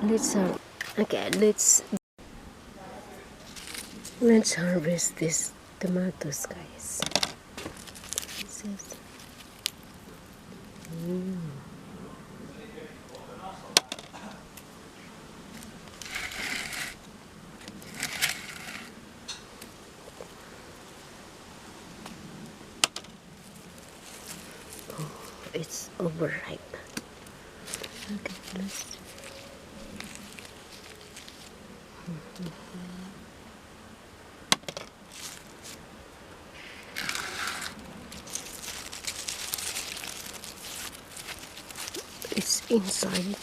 let's okay, let's harvest these tomatoes, guys. Oh, it's overripe. Okay, let's. It's inside.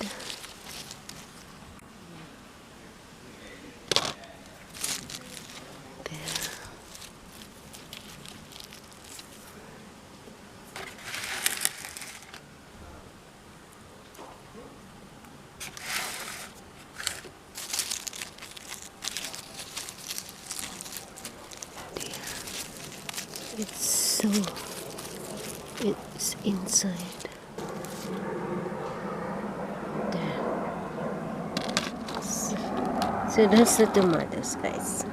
It's inside. There. So that's the tomatoes, guys.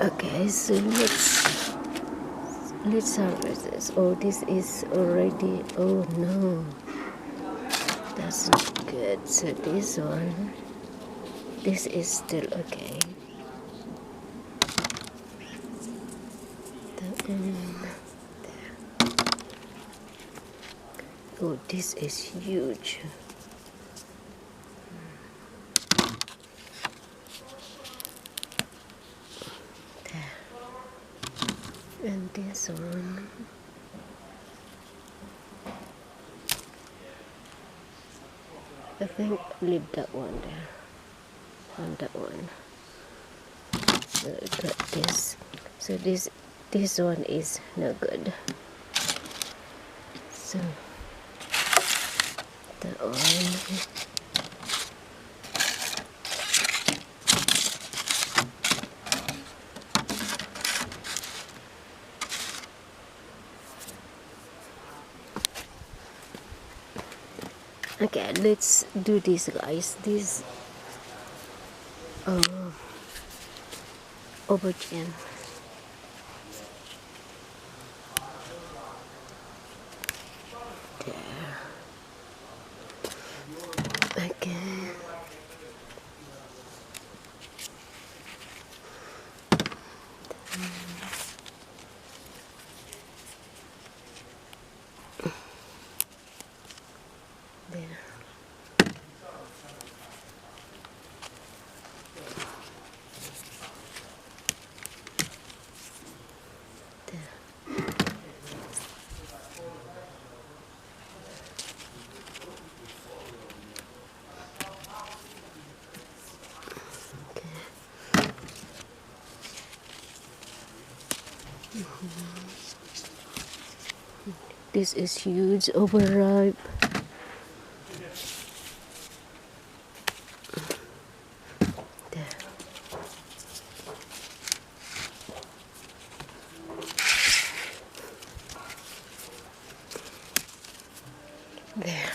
Okay, so let's harvest this. Oh, this is already. Oh no, that's not good. So this one. This is still okay. That one there. Oh, this is huge. There. And this one. I think leave that one there. And that one. So I got this. So this one is no good. So that one. Okay, let's do this, guys. This aubergine. There. Okay. There. This is huge, overripe. There. There.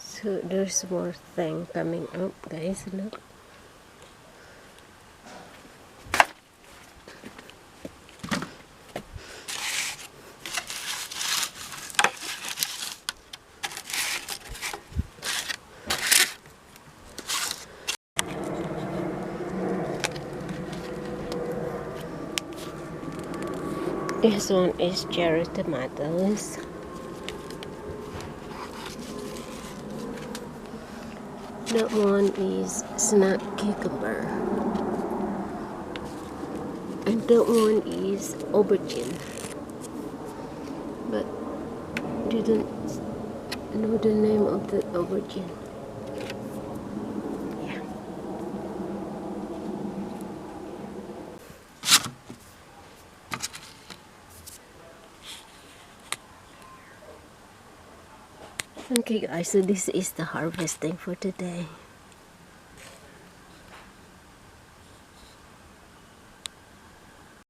So there's more thing coming up, guys. Look. This one is cherry tomatoes. That one is snap cucumber. And that one is aubergine. But didn't know the name of the aubergine. Yeah. Okay guys, so this is the harvesting for today.